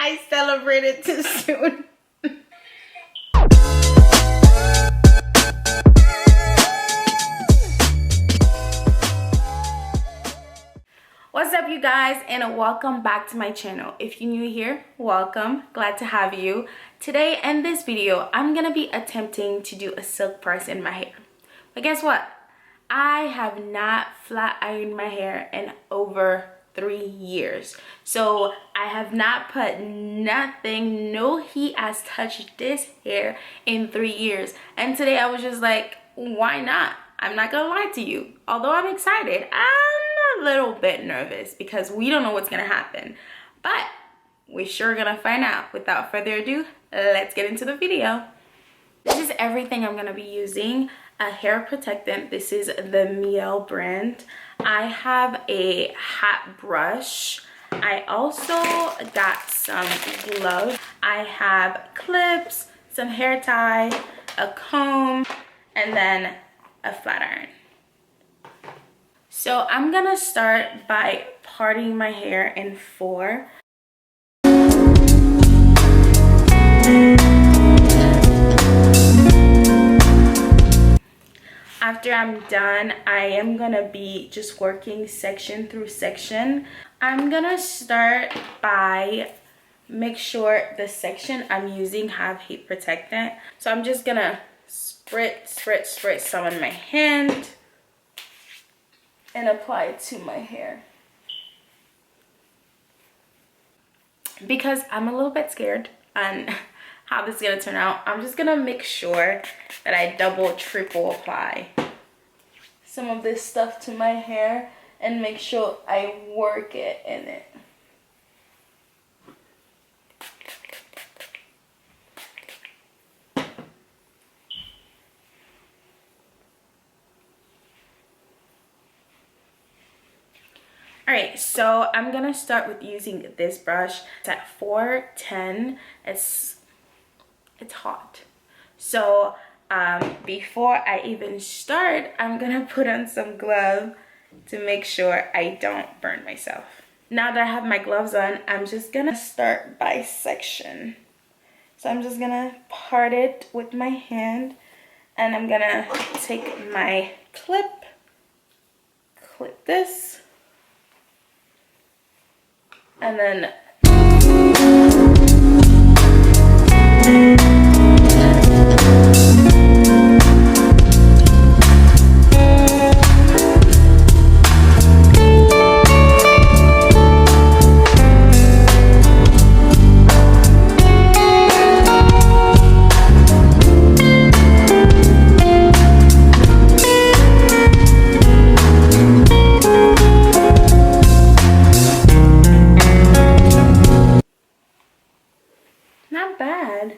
I celebrated too soon. What's up, you guys, and welcome back to my channel. If you're new here, welcome. Glad to have you. Today in this video, I'm gonna be attempting to do a silk press in my hair. But guess what? I have not flat ironed my hair in over 3 years. So I have not put nothing, no heat has touched this hair in 3 years. And today I was just like, why not? I'm not gonna lie to you. Although I'm excited, I'm a little bit nervous because we don't know what's gonna happen. But we're sure gonna find out. Without further ado, let's get into the video. This is everything I'm gonna be using. A hair protectant. This is the Mielle brand. I have a hat brush. I also got some gloves. I have clips, some hair tie, a comb, and then a flat iron. So I'm gonna start by parting my hair in 4. After I'm done, I am gonna be just working section through section. I'm gonna start by make sure the section I'm using have heat protectant. So I'm just gonna spritz some on my hand and apply it to my hair. Because I'm a little bit scared on how this is gonna turn out, I'm just gonna make sure that I triple apply some of this stuff to my hair and make sure I work it in it. Alright, so I'm gonna start with using this brush. It's at 410. It's hot. So before I even start, I'm gonna put on some gloves to make sure I don't burn myself. Now that I have my gloves on, I'm just gonna start by section. So I'm just gonna part it with my hand, and I'm gonna take my clip this, and then not bad.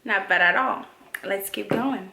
Not bad at all. Let's keep going.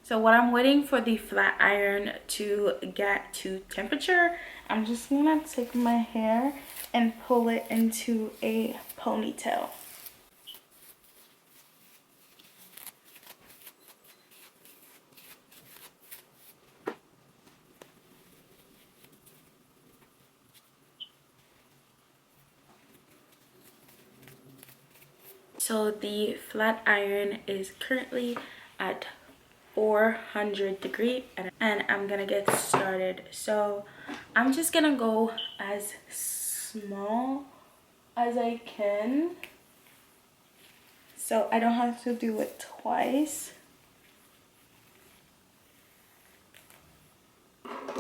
So while I'm waiting for the flat iron to get to temperature, I'm just gonna take my hair and pull it into a ponytail. So the flat iron is currently at 400 degree and I'm gonna get started. So I'm just gonna go as small as I can so I don't have to do it twice,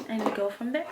and go from there.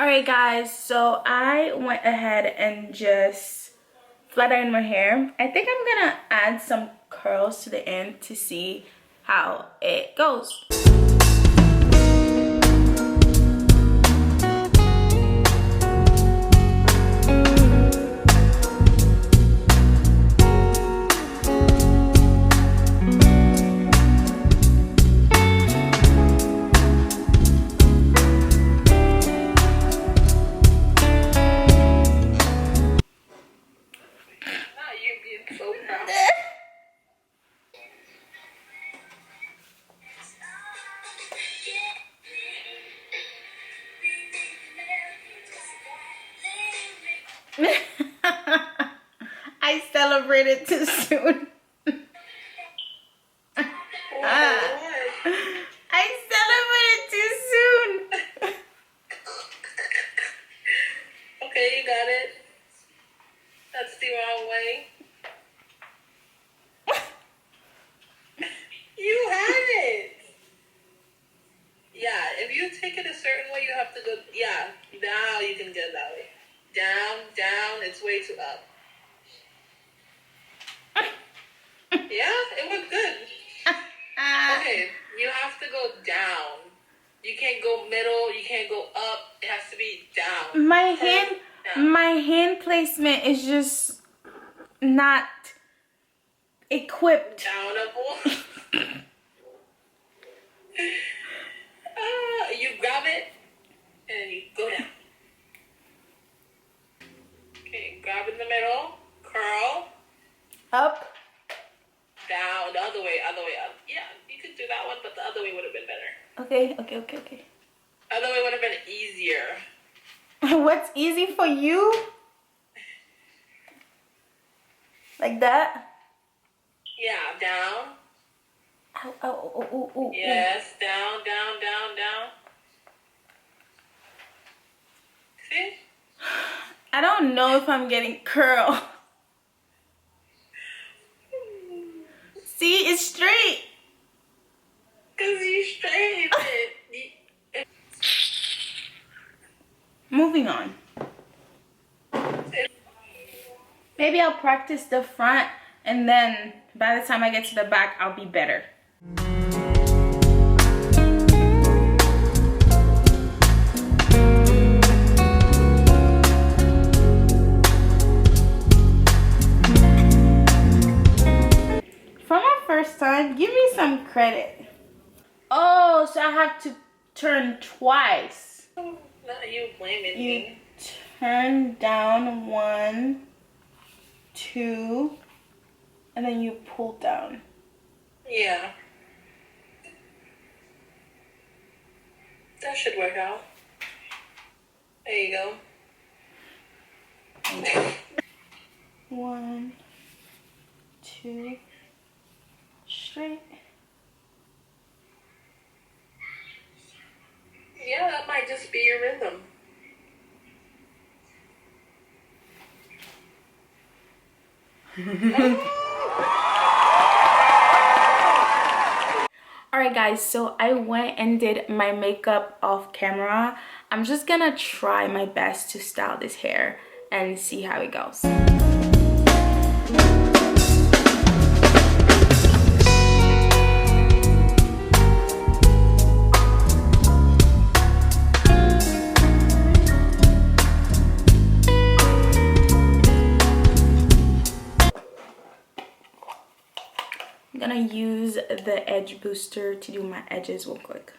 Alright guys, so I went ahead and just flat ironed my hair. I think I'm gonna add some curls to the end to see how it goes. I celebrated too soon. I celebrated too soon. you take it a certain way, you have to go. Yeah, now you can get that way. Down, down. It's way too up. Yeah, it went good. Okay, you have to go down. You can't go middle. You can't go up. It has to be down. My hand placement is just not equipped. Downable. You grab it and you go down. Okay, grab in the middle. Curl. Up. Down. The other way. Other way up. Yeah, you could do that one, but the other way would have been better. Okay. Other way would have been easier. What's easy for you? Like that? Yeah, down. Oh. Yes, down, down, down, down. See? I don't know if I'm getting curl. See, it's straight. Because you straightened it. Moving on. Maybe I'll practice the front and then by the time I get to the back, I'll be better. For my first time, give me some credit. Oh, so I have to turn twice. Not you blaming me. Turn down 1, 2, and then you pull down. Yeah. That should work out. There you go. 1, 2, straight. Yeah, that might just be your rhythm. Alright guys, so I went and did my makeup off camera. I'm just gonna try my best to style this hair and see how it goes. I'm gonna use the edge booster to do my edges real quick.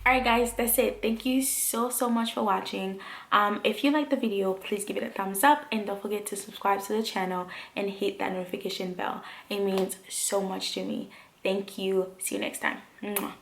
Alright guys, that's it. Thank you so much for watching. If you liked the video, please give it a thumbs up and don't forget to subscribe to the channel and hit that notification bell. It means so much to me. Thank you. See you next time. Mwah.